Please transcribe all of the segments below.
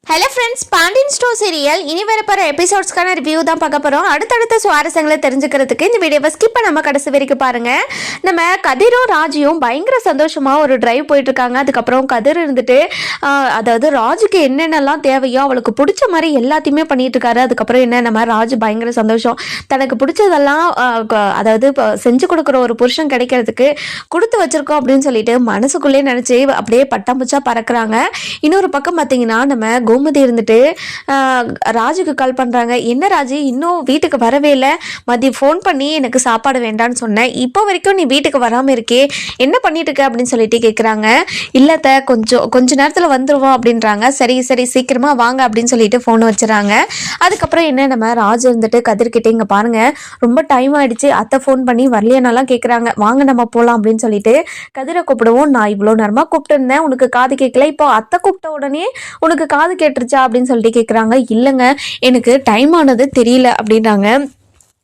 Hello friends, Pandian store serial இனி வரப்போகிற எபிசோட்ஸ்க்கான review தான் பார்க்க போகிறோம். அடுத்தடுத்த சுவாரஸ்யங்களை தெரிஞ்சுக்கிறதுக்கு இந்த வீடியோவை ஸ்கிப் பண்ணாமல் கடைசி வரைக்கும் பாருங்கள். நம்ம கதிரும் ராஜியும் பயங்கர சந்தோஷமாக ஒரு டிரைவ் போயிட்டுருக்காங்க. அதுக்கப்புறம் கதிர் இருந்துட்டு அதாவது ராஜுக்கு என்னென்னலாம் தேவையோ அவளுக்கு பிடிச்ச மாதிரி எல்லாத்தையுமே பண்ணிட்டு இருக்காரு. அதுக்கப்புறம் என்ன, நம்ம ராஜு பயங்கர சந்தோஷம், தனக்கு பிடிச்சதெல்லாம் அதாவது செஞ்சு கொடுக்குற ஒரு புருஷன் கிடைக்கிறதுக்கு கொடுத்து வச்சிருக்கோம் அப்படின்னு சொல்லிட்டு மனசுக்குள்ளேயே நினச்சி அப்படியே பட்டாம்பூச்சா பறக்குறாங்க. இன்னொரு பக்கம் பார்த்தீங்கன்னா நம்ம கோமதி இருந்துட்டு ராஜுக்கு கால் பண்ணுறாங்க. என்ன ராஜு, இன்னும் வீட்டுக்கு வரவே இல்லை, மதியம் ஃபோன் பண்ணி எனக்கு சாப்பாடு வேண்டான்னு சொன்னேன், இப்போ வரைக்கும் நீ வீட்டுக்கு வராமல் இருக்கே, என்ன பண்ணிட்டு இருக்க அப்படின்னு சொல்லிட்டு கேட்குறாங்க. இல்லத்த, கொஞ்ச நேரத்தில் வந்துடுவோம் அப்படின்றாங்க. சரி சரி சீக்கிரமாக வாங்க அப்படின்னு சொல்லிட்டு ஃபோன் வச்சுறாங்க. அதுக்கப்புறம் என்ன, நம்ம ராஜு இருந்துட்டு கதிர்கிட்ட இங்கே பாருங்க ரொம்ப டைம் ஆயிடுச்சு, அத்தை ஃபோன் பண்ணி வரலையானாலாம் கேட்குறாங்க, வாங்க நம்ம போகலாம் அப்படின்னு சொல்லிட்டு கதிரை கூப்பிடுவோம். நான் இவ்வளோ நேரமாக கூப்பிட்டு இருந்தேன், உனக்கு காது கேட்கல, இப்போ அத்தை கூப்பிட்ட உடனே உனக்கு காது கேட்டுருச்சா அப்படின்னு சொல்லிட்டு கேட்குறாங்க. இல்லைங்க, எனக்கு டைம் ஆனது தெரியல அப்படின்றாங்க.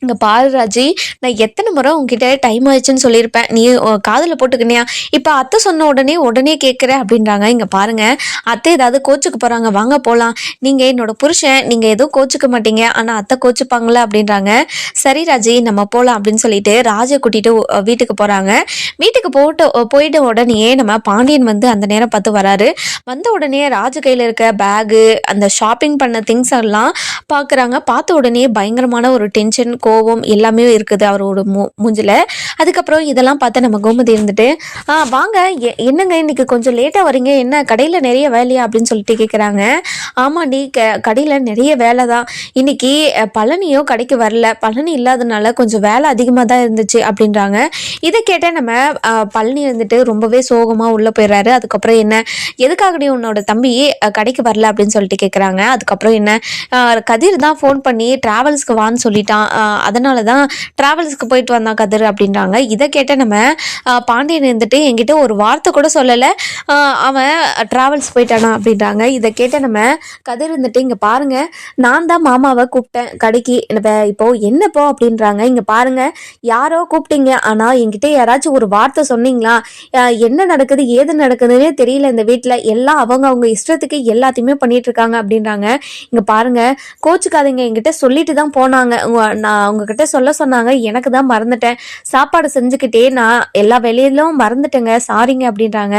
இங்கே பாரு ராஜி, நான் எத்தனை முறை உங்ககிட்ட டைம் ஆயிடுச்சுன்னு சொல்லியிருப்பேன், நீ காதில் போட்டுக்கினியா, இப்போ அத்தை சொன்ன உடனே கேட்குற அப்படின்றாங்க. இங்கே பாருங்கள், அத்தை ஏதாவது கோச்சுக்கு போகிறாங்க, வாங்க போகலாம், நீங்கள் என்னோட புருஷன், நீங்கள் எதுவும் கோச்சுக்க மாட்டீங்க, ஆனால் அத்தை கோச்சுப்பாங்களே அப்படின்றாங்க. சரி ராஜி, நம்ம போகலாம் அப்படின்னு சொல்லிட்டு ராஜை கூட்டிகிட்டு வீட்டுக்கு போகிறாங்க. வீட்டுக்கு போயிட்ட உடனே நம்ம பாண்டியன் வந்து அந்த நேரம் பார்த்து வராரு. வந்த உடனே ராஜு கையில் இருக்க பேகு, அந்த ஷாப்பிங் பண்ண திங்ஸ் எல்லாம் பார்க்குறாங்க. பார்த்த உடனே பயங்கரமான ஒரு டென்ஷன், கோவம் எல்லாமே இருக்குது அவரோட மூஞ்சில். அதுக்கப்புறம் இதெல்லாம் பார்த்து நம்ம கோமதி இருந்துட்டு வாங்க, என்னங்க இன்னைக்கு கொஞ்சம் லேட்டாக வரீங்க, என்ன கடையில் நிறைய வேலையா அப்படின்னு சொல்லிட்டு கேட்குறாங்க. ஆமாண்டி, கடையில் நிறைய வேலை தான், இன்னைக்கு பழனியும் கடைக்கு வரல, பழனி இல்லாதனால கொஞ்சம் வேலை அதிகமாக தான் இருந்துச்சு அப்படின்றாங்க. இதை கேட்டால் நம்ம பழனி இருந்துட்டு ரொம்பவே சோகமாக உள்ளே போயிடுறாரு. அதுக்கப்புறம் என்ன, எதுக்காகடி உன்னோட தம்பி கடைக்கு வரல அப்படின்னு சொல்லிட்டு கேட்குறாங்க. அதுக்கப்புறம் என்ன, கதிர் தான் ஃபோன் பண்ணி ட்ராவல்ஸ்க்கு வான்னு சொல்லிட்டான், அதனால தான் ட்ராவல்ஸ்க்கு போயிட்டு வந்தான் கதிர் அப்படின்றாங்க. இதை கேட்ட நம்ம பாண்டியன் இருந்துட்டு என்கிட்ட ஒரு வார்த்தை கூட சொல்லலை, அவன் ட்ராவல்ஸ் போயிட்டானா அப்படின்றாங்க. இதை கேட்ட நம்ம கதிர் இருந்துட்டு இங்கே பாருங்க, நான் தான் மாமாவை கூப்பிட்டேன் கடைக்கு, இப்போ என்னப்போ அப்படின்றாங்க. இங்கே பாருங்க, யாரோ கூப்பிட்டீங்க, ஆனால் என்கிட்ட யாராச்சும் ஒரு வார்த்தை சொன்னீங்களா, என்ன நடக்குது ஏது நடக்குதுன்னே தெரியல, இந்த வீட்டில் எல்லாம் அவங்க இஷ்டத்துக்கு எல்லாத்தையுமே பண்ணிட்டு இருக்காங்க அப்படின்றாங்க. இங்கே பாருங்க, கோச்சுக்காதீங்க, என்கிட்ட சொல்லிட்டு தான் போனாங்க, நான் அவங்கக்கிட்ட சொல்ல சொன்னாங்க, எனக்கு தான் மறந்துட்டேன், சாப்பாடு செஞ்சுக்கிட்டே நான் எல்லா வேலையிலும் மறந்துட்டேங்க, சாரிங்க அப்படின்றாங்க.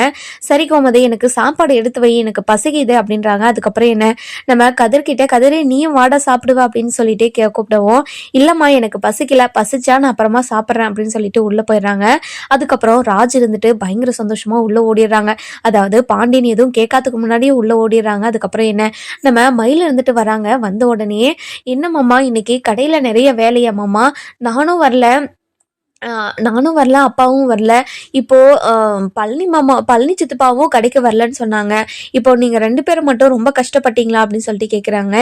சரி கோமதி, எனக்கு சாப்பாடு எடுத்து வை, எனக்கு பசிக்குது அப்படின்றாங்க. அதுக்கப்புறம் என்ன, நம்ம கதிர்கிட்ட கதிரே நீயும் வாடா சாப்பிடுவா அப்படின்னு சொல்லிட்டு கூப்பிடுவோம். இல்லைம்மா எனக்கு பசிக்கல, பசிச்சா நான் அப்புறமா சாப்பிட்றேன் அப்படின்னு சொல்லிட்டு உள்ளே போயிடுறாங்க. அதுக்கப்புறம் ராஜ் இருந்துட்டு பயங்கர சந்தோஷமா உள்ளே ஓடிடுறாங்க. அதாவது பாண்டியன் எதுவும் கேட்காதுக்கு முன்னாடியே உள்ளே ஓடிடுறாங்க. அதுக்கப்புறம் என்ன, நம்ம மயில் இருந்துட்டு வராங்க. வந்த உடனே என்ன மாமா இன்னைக்கு கடையில் நிறைய வேலையா மாமா, நானும் வரல அப்பாவும் வரல, இப்போது பழனி சித்தப்பாவும் கடைக்கு வரலன்னு சொன்னாங்க, இப்போ நீங்கள் 2 பேரும் மட்டும் ரொம்ப கஷ்டப்பட்டீங்களா அப்படின்னு சொல்லிட்டு கேட்குறாங்க.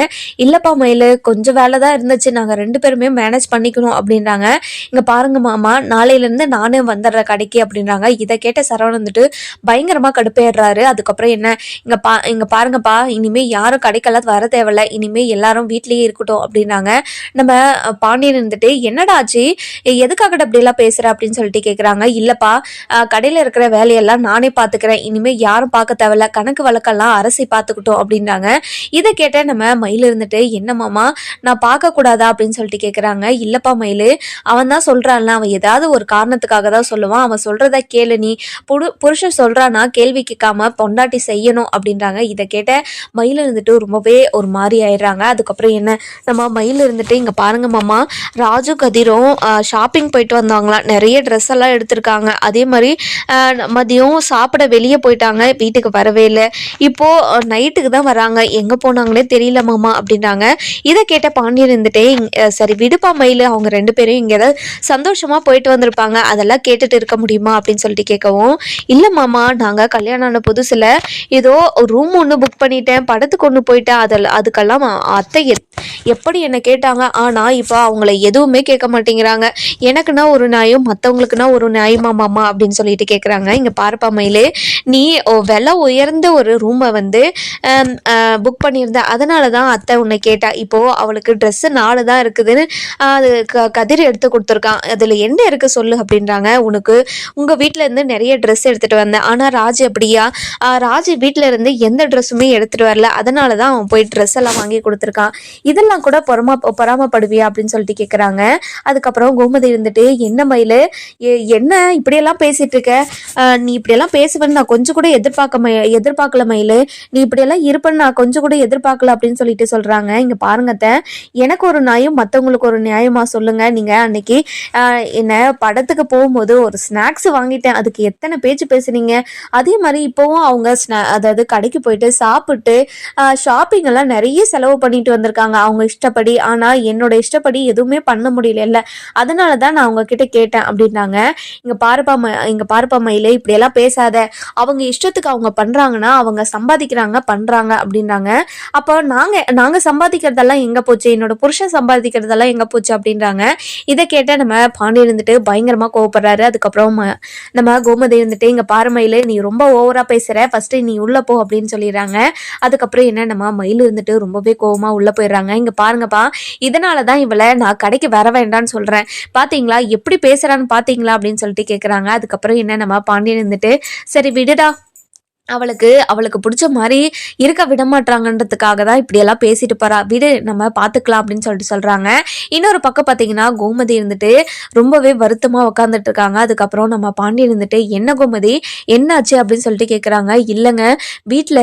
இல்லைப்பா மயில், கொஞ்சம் வேலை தான் இருந்துச்சு, நாங்கள் 2 பேருமே மேனேஜ் பண்ணிக்கணும் அப்படின்றாங்க. இங்கே பாருங்க மாமா, நாளையிலேருந்து நானே வந்துடுறேன் கடைக்கு அப்படின்றாங்க. இதை கேட்ட சரவணன் வந்துட்டு பயங்கரமாக கடுப்பேறாரு. அதுக்கப்புறம் என்ன, இங்கே பாருங்கப்பா, இனிமேல் யாரும் கடைக்கெல்லாம் வர தேவையில்ல, இனிமேல் எல்லாரும் வீட்லேயே இருக்கட்டும் அப்படின்னாங்க. நம்ம பாண்டியன் இருந்துட்டு என்னடா ஆச்சு, எதுக்காக அப்படிலாம் பேசுற அப்படின்னு சொல்லிட்டு கேட்குறாங்க. இல்லப்பா, கடையில் இருக்கிற வேலையெல்லாம் நானே பார்த்துக்கிறேன், இனிமேல் யாரும் பார்க்க தேவையில்ல, கணக்கு வழக்கெல்லாம் அரசி பார்த்துக்கிட்டோம் அப்படின்றாங்க. இதை கேட்ட நம்ம மயில் இருந்துட்டு என்ன மாமா, நான் பார்க்கக்கூடாதா அப்படின்னு சொல்லிட்டு கேட்குறாங்க. இல்லப்பா மயில், அவன் தான் சொல்கிறான்ல, அவன் ஏதாவது ஒரு காரணத்துக்காக தான் சொல்லுவான், அவன் சொல்கிறத கேளு, நீ புருஷன் சொல்கிறானா கேள்வி கேட்காம பொண்டாட்டி செய்யணும் அப்படின்றாங்க. இதை கேட்ட மயில் இருந்துட்டு ரொம்பவே ஒரு மாதிரி ஆயிடுறாங்க. அதுக்கப்புறம் என்ன, நம்ம மயில் இருந்துட்டு இங்கே பாருங்க மாமா, ராஜு கதிரும் ஷாப்பிங் போயிட்டு வந்தாங்க, நிறைய ட்ரெஸ் எல்லாம் எடுத்திருக்காங்க, அதே மாதிரி மதியம் சாப்பிட வெளியே போயிட்டாங்க, வீட்டுக்கு வரவே இல்லை, இப்போ நைட்டுக்கு தான் வராங்க, எங்கே போனாங்களே தெரியல மாமா அப்படின்றாங்க. இதை கேட்ட பாண்டியன் இருந்துட்டே சரி விடுப்பா மயில், அவங்க 2 பேரும் இங்கே ஏதாவது சந்தோஷமாக போயிட்டு வந்திருப்பாங்க, அதெல்லாம் கேட்டுட்டு இருக்க முடியுமா அப்படின்னு சொல்லிட்டு கேட்கவும், இல்லை மாமா, நாங்கள் கல்யாணம் ஆன புதுசில் ஏதோ ரூம் ஒன்று புக் பண்ணிட்டேன், படத்துக்கு ஒன்று போயிட்டேன், அதுக்கெல்லாம் அத்தை எப்படி என்னை கேட்டாங்க, ஆனால் இப்போ அவங்கள எதுவுமே கேட்க மாட்டேங்கிறாங்க, எனக்குன்னா ஒரு நியாயம், மற்றவங்களுக்குன்னா ஒரு நியாயமா மாமா அப்படின்னு சொல்லிட்டு கேட்குறாங்க. இங்கே பாருப்பா மயிலு, நீ விலை உயர்ந்த ஒரு ரூமை வந்து புக் பண்ணியிருந்த, அதனால தான் அத்தை உன்னை கேட்டா. இப்போது அவளுக்கு ட்ரெஸ்ஸு 4 தான் இருக்குதுன்னு அது கதிர் எடுத்து கொடுத்துருக்கான். அதில் என்ன இருக்குது சொல்லு அப்படின்றாங்க. உனக்கு உங்கள் வீட்டில் இருந்து நிறைய ட்ரெஸ் எடுத்துகிட்டு வந்தேன், ஆனால் ராஜ் அப்படியா, ராஜ் வீட்டில் இருந்து எந்த ட்ரெஸ்ஸுமே எடுத்துகிட்டு வரல, அதனால தான் அவன் போய் ட்ரெஸ் எல்லாம் வாங்கி கொடுத்துருக்கான். இதெல்லாம் கூட பொறாமப்படுவியா அப்படின்னு சொல்லிட்டு கேட்குறாங்க. அதுக்கப்புறம் கோமதி இருந்துட்டு, என்ன மயில், என்ன இப்படியெல்லாம் பேசிகிட்டு இருக்க, நீ இப்படியெல்லாம் பேசுவேன்னு நான் கொஞ்சம் கூட எதிர்பார்க்கல மயில், நீ இப்படியெல்லாம் இருப்பேன்னு நான் கொஞ்சம் கூட எதிர்பார்க்கல அப்படின்னு சொல்லிட்டு சொல்கிறாங்க. இங்கே பாருங்கத்த, எனக்கு ஒரு நியாயம் மற்றவங்களுக்கு ஒரு நியாயமா சொல்லுங்க. நீங்கள் அன்னைக்கு என்ன படத்துக்கு போகும்போது ஒரு ஸ்நாக்ஸ் வாங்கிட்டேன், அதுக்கு எத்தனை பேச்சு பேசுனீங்க. அதே மாதிரி இப்போவும் அவங்க அதாவது கடைக்கு போயிட்டு சாப்பிட்டு ஷாப்பிங் எல்லாம் நிறைய செலவு பண்ணிட்டு வந்திருக்காங்க அவங்க இஷ்டப்படி. ஆனால் என்னோட இஷ்டப்படி எதுவுமே பண்ண முடியல, அதனால தான் நான் அவங்க கிட்ட கேட்டேன் அப்படின்னாங்க. இங்கே பாருப்பா மயிலே, இப்படியெல்லாம் பேசாத. அவங்க இஷ்டத்துக்கு அவங்க பண்ணுறாங்கன்னா அவங்க சம்பாதிக்கிறாங்க பண்ணுறாங்க அப்படின்றாங்க. அப்போ நாங்கள் சம்பாதிக்கிறதெல்லாம் எங்கே போச்சு, என்னோட புருஷன் சம்பாதிக்கிறதெல்லாம் எங்கே போச்சு அப்படின்றாங்க. இதை கேட்ட நம்ம பாண்டியன் இருந்துட்டு பயங்கரமாக கோவப்படுறாரு. அதுக்கப்புறம் நம்ம கோமதி இருந்துட்டு, இங்கே பாரு மயிலு, நீ ரொம்ப ஓவராக பேசுகிற, ஃபஸ்ட்டு நீ உள்ளே போ அப்படின்னு சொல்லிடுறாங்க. அதுக்கப்புறம் என்ன, நம்ம மயில் இருந்துட்டு ரொம்பவே கோவமாக உள்ளே போயிடுறாங்க. இங்கே பாருங்கப்பா, இதனால தான் இவளை நான் கடைக்கு வர வேண்டான்னு சொல்கிறேன், பார்த்தீங்களா எப்படி பேசுகிறான்னு பார்த்தீங்களா அப்படின்னு சொல்லிட்டு கேட்குறாங்க. அதுக்கப்புறம் என்ன, நம்ம பாண்டியன் இருந்துட்டு, சரி விடுடா, அவளுக்கு பிடிச்ச மாதிரி இருக்க விட மாட்டாங்கன்றதுக்காக தான் இப்படியெல்லாம் பேசிட்டு போறா, விடு நம்ம பார்த்துக்கலாம் அப்படின்னு சொல்லிட்டு சொல்கிறாங்க. இன்னொரு பக்கம் பார்த்தீங்கன்னா கோமதி இருந்துட்டு ரொம்பவே வருத்தமாக உட்காந்துட்டு இருக்காங்க. அதுக்கப்புறம் நம்ம பாண்டியன் இருந்துட்டு, என்ன கோமதி என்னாச்சு அப்படின்னு சொல்லிட்டு கேட்குறாங்க. இல்லைங்க, வீட்டில்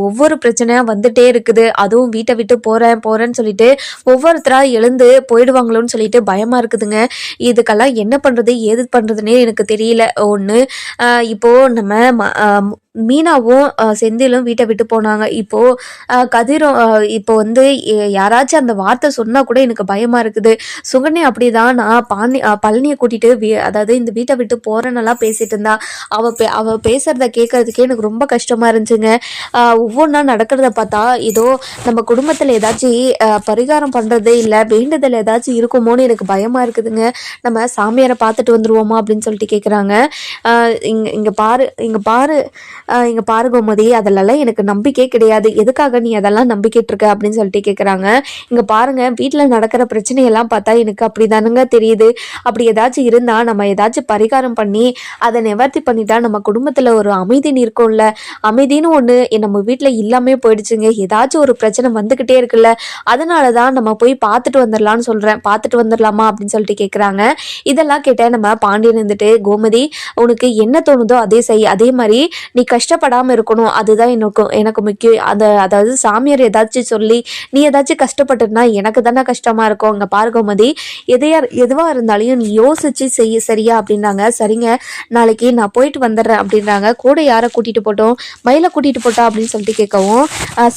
ஒவ்வொரு பிரச்சனையாக வந்துட்டே இருக்குது, அதுவும் வீட்டை விட்டு போகிறேன்னு சொல்லிட்டு ஒவ்வொருத்தராக எழுந்து போயிடுவாங்களோன்னு சொல்லிட்டு பயமாக இருக்குதுங்க. இதுக்கெல்லாம் என்ன பண்ணுறது ஏது பண்ணுறதுன்னே எனக்கு தெரியல. ஒன்று இப்போது நம்ம மீனாவும் செந்திலும் வீட்டை விட்டு போனாங்க. இப்போது கதிரும் இப்போ வந்து யாராச்சும் அந்த வார்த்தை சொன்னால் கூட எனக்கு பயமாக இருக்குது. சுகன்யா அப்படி தான், நான் பழனியை கூட்டிகிட்டு அதாவது இந்த வீட்டை விட்டு போகிறேன்னெல்லாம் பேசிகிட்டு இருந்தா. அவள் பேசுகிறத கேட்கறதுக்கே எனக்கு ரொம்ப கஷ்டமாக இருந்துச்சுங்க. ஒவ்வொன்றா நடக்கிறத பார்த்தா ஏதோ நம்ம குடும்பத்தில் ஏதாச்சும் பரிகாரம் பண்ணுறது இல்லை வேண்டுதல் ஏதாச்சும் இருக்குமோன்னு எனக்கு பயமாக இருக்குதுங்க. நம்ம சாமியாரை பார்த்துட்டு வந்துடுவோமா அப்படின்னு சொல்லிட்டு கேட்குறாங்க. இங்கே பாரு கோமதி, அதிலெல்லாம் எனக்கு நம்பிக்கை கிடையாது, எதுக்காக நீ அதெல்லாம் நம்பிக்கிட்டு இருக்க அப்படின்னு சொல்லிட்டு கேட்குறாங்க. இங்கே பாருங்க, வீட்டில் நடக்கிற பிரச்சனையெல்லாம் பார்த்தா எனக்கு அப்படி தானுங்க தெரியுது. அப்படி ஏதாச்சும் இருந்தால் நம்ம ஏதாச்சும் பரிகாரம் பண்ணி அதை நிவர்த்தி பண்ணிட்டா நம்ம குடும்பத்தில் ஒரு அமைதி இருக்கும்ல, அமைதின்னு ஒன்று நம்ம வீட்டில் இல்லாமே போயிடுச்சுங்க. ஏதாச்சும் ஒரு பிரச்சனை வந்துக்கிட்டே இருக்குல்ல, அதனால தான் நம்ம போய் பார்த்துட்டு வந்துடலான்னு சொல்கிறேன், பார்த்துட்டு வந்துடலாமா அப்படின்னு சொல்லிட்டு கேட்குறாங்க. இதெல்லாம் கேட்டால் நம்ம பாண்டியன் இருந்துட்டு, கோமதி உனக்கு என்ன தோணுதோ அதே செய், அதே மாதிரி நீ கஷ்டப்படாமல் இருக்கணும், அதுதான் எனக்கு முக்கியம். அதாவது சாமியார் ஏதாச்சும் சொல்லி நீ ஏதாச்சும் கஷ்டப்பட்டுனா எனக்கு தானே கஷ்டமாக இருக்கும். அங்கே பாரு கோமதி, எதுவாக இருந்தாலையும் நீ யோசிச்சு செய்ய, சரியா அப்படின்னாங்க. சரிங்க, நாளைக்கு நான் போயிட்டு வந்துடுறேன் அப்படின்றாங்க. கூட யாரை கூட்டிகிட்டு போட்டோம், மயிலை கூட்டிகிட்டு போட்டா அப்படின்னு சொல்லிட்டு கேட்கவும்,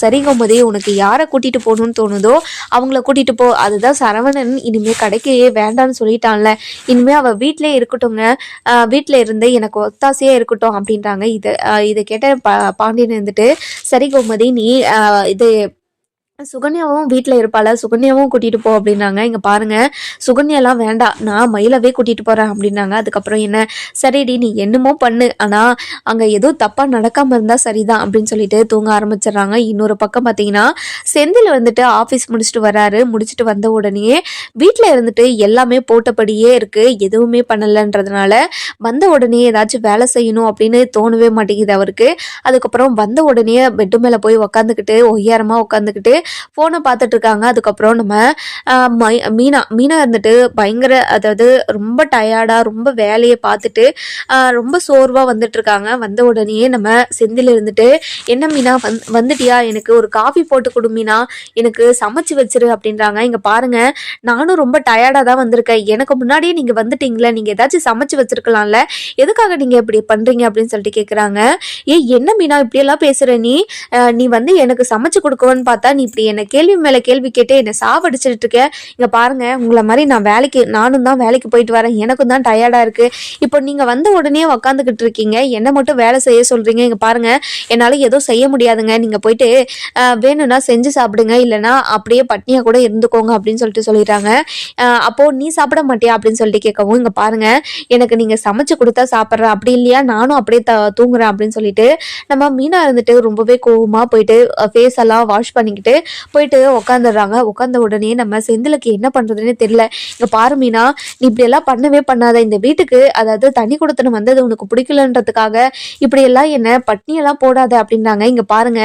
சரி கோமதி, உனக்கு யாரை கூட்டிகிட்டு போகணும்னு தோணுதோ அவங்கள கூட்டிகிட்டு போ, அதுதான் சரவணன் இனிமேல் கடைக்கு வேண்டான்னு சொல்லிட்டான்ல, இனிமேல் அவள் வீட்டிலே இருக்கட்டும்ங்க, வீட்டில் இருந்து எனக்கு ஒத்தாசையாக இருக்கட்டும் அப்படின்றாங்க. இதை கேட்ட பாண்டியன் இருந்துட்டு, சரி கோமதி, நீ இது சுகன்யாவும் வீட்டில் இருப்பாள், சுகன்யாவும் கூட்டிகிட்டு போ அப்படின்னாங்க. இங்கே பாருங்கள், சுகன்யாலாம் வேண்டாம், நான் மயிலவே கூட்டிகிட்டு போகிறேன் அப்படின்னாங்க. அதுக்கப்புறம் என்ன, சரிடி நீ என்னமோ பண்ணு, ஆனால் அங்கே எதுவும் தப்பாக நடக்காமல் இருந்தால் சரிதான் அப்படின்னு சொல்லிட்டு தூங்க ஆரம்பிச்சிடுறாங்க. இன்னொரு பக்கம் பார்த்தீங்கன்னா செந்தில் வந்துட்டு ஆஃபீஸ் முடிச்சுட்டு வந்த உடனே வீட்டில் இருந்துட்டு எல்லாமே போட்டபடியே இருக்குது, எதுவுமே பண்ணலைன்றதுனால வந்த உடனே ஏதாச்சும் வேலை செய்யணும் அப்படின்னு தோணவே மாட்டேங்குது அவருக்கு. அதுக்கப்புறம் வந்த உடனே பெட்டு மேலே போய் உக்காந்துக்கிட்டு ஒய்யாரமாக உட்காந்துக்கிட்டு ஃபோனை பார்த்துட்டு இருக்காங்க. அதுக்கப்புறம் நம்ம மீனா இருந்துட்டு பயங்கர, அதாவது ரொம்ப டயர்டாக ரொம்ப வேலையை பார்த்துட்டு ரொம்ப சோர்வாக வந்துட்டு இருக்காங்க. வந்த உடனே நம்ம செந்தில் இருந்துட்டு, என்ன மீனா வந்துட்டியா, எனக்கு ஒரு காஃபி போட்டு கொடு மீனா, எனக்கு சமைச்சு வச்சிரு அப்படின்றாங்க. இங்கே பாருங்க, நானும் ரொம்ப டயர்டாக தான் வந்திருக்கேன், எனக்கு முன்னாடியே நீங்கள் வந்துட்டீங்களே, நீங்கள் ஏதாச்சும் சமைச்சு வச்சிருக்கலாம்ல, எதுக்காக நீங்கள் இப்படி பண்ணுறீங்க அப்படின்னு சொல்லிட்டு கேட்குறாங்க. என்ன மீனா இப்படியெல்லாம் பேசுகிற, நீ வந்து எனக்கு சமைச்சு கொடுக்கவன்னு பார்த்தா நீ இப்படி என்னை கேள்வி மேலே கேள்வி கேட்டு என்னை சாவடிச்சிட்டு இருக்க. இங்கே பாருங்க, உங்களை மாதிரி நானும் தான் வேலைக்கு போயிட்டு வரேன், எனக்கும் தான் டயர்டாக இருக்குது. இப்போ நீங்கள் வந்த உடனே உக்காந்துக்கிட்டு இருக்கீங்க, என்னை மட்டும் வேலை செய்ய சொல்கிறீங்க. இங்கே பாருங்க, என்னால் எதுவும் செய்ய முடியாதுங்க, நீங்கள் போயிட்டு வேணும்னா செஞ்சு சாப்பிடுங்க, இல்லைனா அப்படியே பட்னியாக கூட இருந்துக்கோங்க அப்படின்னு சொல்லிடுறாங்க. அப்போது நீ சாப்பிட மாட்டியா அப்படின்னு சொல்லிட்டு கேட்கவும், இங்கே பாருங்க, எனக்கு நீங்கள் சமைச்சு கொடுத்தா சாப்பிட்றேன், அப்படி இல்லையா நானும் அப்படியே தூங்குறேன் அப்படின்னு சொல்லிட்டு நம்ம மீனா இருந்துட்டு ரொம்பவே கோவமாக போயிட்டு ஃபேஸ் எல்லாம் வாஷ் பண்ணிக்கிட்டு போயிட்டு உட்காந்துடுறாங்க. உட்காந்த உடனே நம்ம செந்திலுக்கு என்ன பண்ணுறதுன்னு தெரியல. இங்கே பாரு மீனா, நீ இப்படியெல்லாம் பண்ணவே பண்ணாத, இந்த வீட்டுக்கு அதாவது தண்ணி கொடுத்தன வந்தது உனக்கு பிடிக்கலன்றதுக்காக இப்படியெல்லாம் என்ன பட்னியெல்லாம் போடாத அப்படின்னாங்க. இங்கே பாருங்க,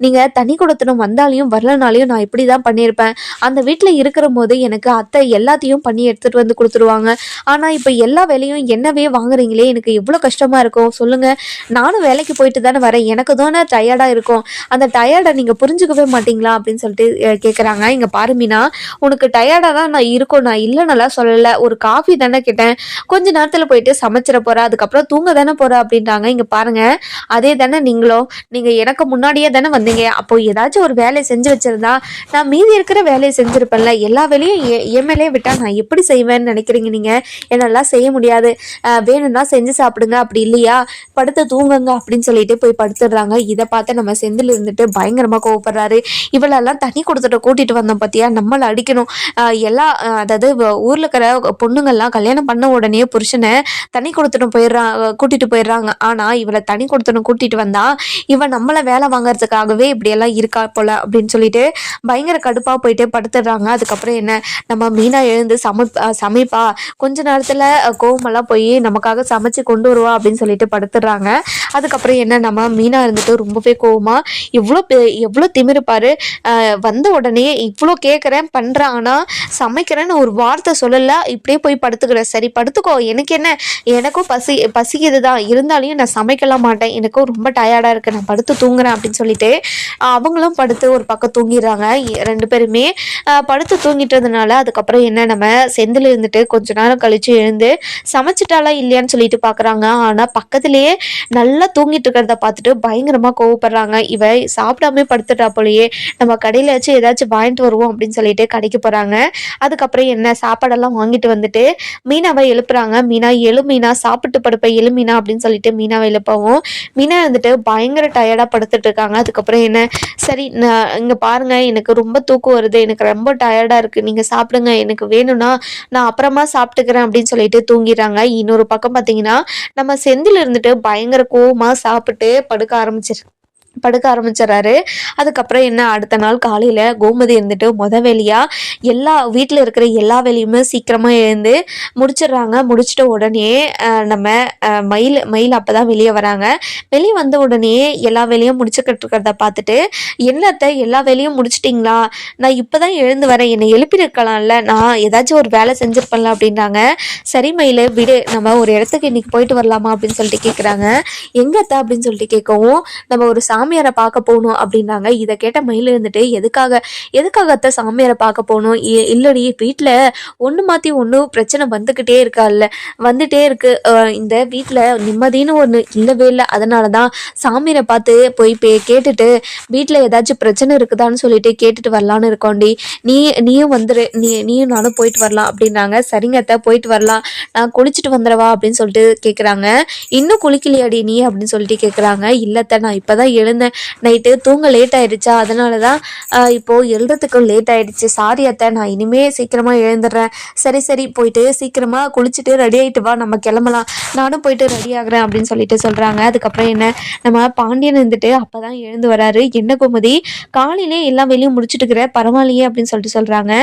நீங்கள் தண்ணி கொடுத்தனம் வந்தாலையும் வரலனாலையும் நான் இப்படி தான் பண்ணியிருப்பேன். அந்த வீட்டில் இருக்கிற போது எனக்கு அத்தை எல்லாத்தையும் பண்ணி எடுத்துகிட்டு வந்து கொடுத்துருவாங்க. ஆனால் இப்போ எல்லா வேலையும் என்னவே வாங்குறீங்களே, எனக்கு எவ்வளோ கஷ்டமாக இருக்கும் சொல்லுங்கள். நானும் வேலைக்கு போயிட்டு தானே வரேன், எனக்கு தானே டயர்டாக இருக்கும், அந்த டயர்டை நீங்கள் புரிஞ்சுக்கவே மாட்டிங்களா அப்படின்னு சொல்லிட்டு கேட்குறாங்க. இங்கே பாரு மீனா, உனக்கு டயர்டாக தான் நான் இருக்கோம், நான் இல்லைன்னெல்லாம் சொல்லலை, ஒரு காஃபி தானே கேட்டேன், கொஞ்ச நேரத்தில் போயிட்டு சமைச்சிட போகிறேன், அதுக்கப்புறம் தூங்க தானே போகிறேன் அப்படின்றாங்க. இங்கே பாருங்கள், அதே தானே நீங்கள் எனக்கு முன்னாடியே தானே வந்தீங்க, அப்போது ஏதாச்சும் ஒரு வேலையை செஞ்சு வச்சுருந்தா நான் மீதி இருக்கிற வேலையை செஞ்சுருப்பேன்ல, எல்லா வேலையும் என் மேலே விட்டால் நான் எப்படி செய்வேன்னு நினைக்கிறீங்க நீங்கள்? என்னெல்லாம் செய்ய முடியாது, வேணும்னா செஞ்சு சாப்பிடுங்க, அப்படி இல்லையா படுத்து தூங்குங்க அப்படின்னு சொல்லிட்டு போய் படுத்துடுறாங்க. இதை பார்த்து நம்ம செந்தில் இருந்துட்டு பயங்கரமாக கோவப்படுறாரு. இவளெல்லாம் தண்ணி கொடுத்துட்டு கூட்டிகிட்டு வந்தோம் பார்த்தியா, நம்மளை அடிக்கணும், அதாவது ஊரில் இருக்கிற பொண்ணுங்கள்லாம் கல்யாணம் பண்ண உடனே புருஷனை தண்ணி கொடுத்துட்டு கூட்டிகிட்டு போயிடுறாங்க. ஆனால் இவளை தண்ணி கொடுத்துட்டு கூட்டிகிட்டு வந்தா இவன் நம்மளை வேலை வாங்கறதுக்காகவே இப்படியெல்லாம் இருக்கா போல அப்படின்னு சொல்லிட்டு பயங்கர கடுப்பாக போயிட்டு படுத்துடுறாங்க. அதுக்கப்புறம் என்ன, நம்ம மீனா எழுந்து சமைப்பா, கொஞ்ச நேரத்தில் கோவமெல்லாம் போய் நமக்காக சமைச்சு கொண்டு வருவா அப்படின்னு சொல்லிட்டு படுத்துடுறாங்க. அதுக்கப்புறம் என்ன, நம்ம மீனா இருந்துட்டு ரொம்பவே கோவமா, எவ்வளோ திமிருப்பாரு, வந்த உடனே இவ்வளோ கேட்குறேன் பண்ணுறேன், ஆனால் சமைக்கிறேன்னு ஒரு வார்த்தை சொல்லலை, இப்படியே போய் படுத்துக்கிறேன், சரி படுத்துக்கோ, எனக்கு என்ன, எனக்கும் பசிக்குது தான், இருந்தாலையும் நான் சமைக்கலாம் மாட்டேன், எனக்கும் ரொம்ப டயர்டாக இருக்குது, நான் படுத்து தூங்குறேன் அப்படின்னு சொல்லிட்டு அவங்களும் படுத்து ஒரு பக்கம் தூங்கிடுறாங்க. ரெண்டு பேருமே படுத்து தூங்கிட்டதுனால அதுக்கப்புறம் என்ன, நம்ம செந்தில் இருந்துட்டு கொஞ்ச நேரம் கழிச்சு எழுந்து சமைச்சிட்டாலா இல்லையான்னு சொல்லிட்டு பார்க்குறாங்க. ஆனால் பக்கத்துலேயே நல்லா தூங்கிட்டு இருக்கிறத பார்த்துட்டு பயங்கரமாக கோவப்படுறாங்க. இவ சாப்பிடாமே படுத்துட்டா போலயே, நம்ம கடையில் வச்சு ஏதாச்சும் வாங்கிட்டு வருவோம் அப்படின்னு சொல்லிட்டு கடைக்கு போகிறாங்க. அதுக்கப்புறம் என்ன, சாப்பாடெல்லாம் வாங்கிட்டு வந்துட்டு மீனாவை எழுப்புறாங்க. மீனா சாப்பிட்டு படுப்பேன், எழுமீனா அப்படின்னு சொல்லிட்டு மீனாவை எழுப்பவும் மீனா இருந்துட்டு பயங்கர டயர்டாக படுத்துட்டு இருக்காங்க. அதுக்கப்புறம் என்ன, சரி நான் இங்கே பாருங்க, எனக்கு ரொம்ப தூக்கம் வருது, எனக்கு ரொம்ப டயர்டாக இருக்குது, நீங்கள் சாப்பிடுங்க, எனக்கு வேணும்னா நான் அப்புறமா சாப்பிட்டுக்கிறேன் அப்படின்னு சொல்லிட்டு தூங்கிடுறாங்க. இன்னொரு பக்கம் பார்த்தீங்கன்னா நம்ம செந்தில் இருந்துட்டு பயங்கர கோவமாக சாப்பிட்டு படுக்க ஆரம்பிச்சிடறாரு. அதுக்கப்புறம் என்ன, அடுத்த நாள் காலையில் கோமதி இருந்துட்டு வேலையாக எல்லா வீட்டில் இருக்கிற எல்லா வேலையுமே சீக்கிரமாக எழுந்து முடிச்சிடுறாங்க. முடிச்சிட்ட உடனே நம்ம மயில் அப்போ தான் வெளியே வராங்க. வெளியே வந்த உடனே எல்லா வேலையும் முடிச்சுக்கிட்டு இருக்கிறத பார்த்துட்டு, என்னத்தை எல்லா வேலையும் முடிச்சிட்டிங்களா, நான் இப்போ தான் எழுந்து வரேன், என்னை எழுப்பியிருக்கலாம்ல, நான் ஏதாச்சும் ஒரு வேலை செஞ்சுருப்பேன்ல அப்படின்றாங்க. சரி மயில் விடு, நம்ம ஒரு இடத்துக்கு இன்றைக்கி போயிட்டு வரலாமா அப்படின்னு சொல்லிட்டு கேட்குறாங்க. எங்கத்த அப்படின்னு சொல்லிட்டு கேட்கவும், நம்ம ஒரு சாமியாரை பார்க்க போகணும் அப்படின்னாங்க. இதை கேட்ட மயில் இருந்துட்டு எதுக்காக சாமியாரை பார்க்க போகணும், இல்லடி வீட்டில் ஒன்று மாற்றி ஒன்று பிரச்சனை வந்துக்கிட்டே வந்துட்டே இருக்கு, இந்த வீட்டில் நிம்மதின்னு ஒன்று இல்லவே இல்லை, அதனால தான் சாமியாரை பார்த்து போய் கேட்டுட்டு வீட்டில் ஏதாச்சும் பிரச்சனை இருக்குதான்னு சொல்லிட்டு கேட்டுட்டு வரலான்னு இருக்கோண்டி, நீயும் வந்துரு, நீயும் நானும் போயிட்டு வரலாம் அப்படின்னாங்க. சரிங்கத்த போயிட்டு வரலாம், நான் குளிச்சுட்டு வந்துடவா அப்படின்னு சொல்லிட்டு கேட்குறாங்க. இன்னும் குளிக்கலையாடி நீ அப்படின்னு சொல்லிட்டு கேட்குறாங்க. இல்லத்த நான் இப்போ தான் எழுந்தேன், நைட்டு தூங்க லேட் ஆகிடுச்சா, அதனால தான் இப்போது எழுறதுக்கு லேட் ஆகிடுச்சு, சாரி அத்தை, நான் இனிமேல் சீக்கிரமாக எழுந்துடுறேன். சரி போயிட்டு சீக்கிரமாக குளிச்சுட்டு ரெடி ஆகிட்டு வா, நம்ம கிளம்பலாம், நானும் போயிட்டு ரெடி ஆகுறேன் அப்படின்னு சொல்லிட்டு சொல்கிறாங்க. அதுக்கப்புறம் என்ன, நம்ம பாண்டியன் இருந்துட்டு அப்போ தான் எழுந்து வராரு. என்ன கோமதி காலையிலே எல்லா வேலையும் முடிச்சுட்டுக்கிற, பரவாயில்லையே அப்படின்னு சொல்லிட்டு சொல்கிறாங்க.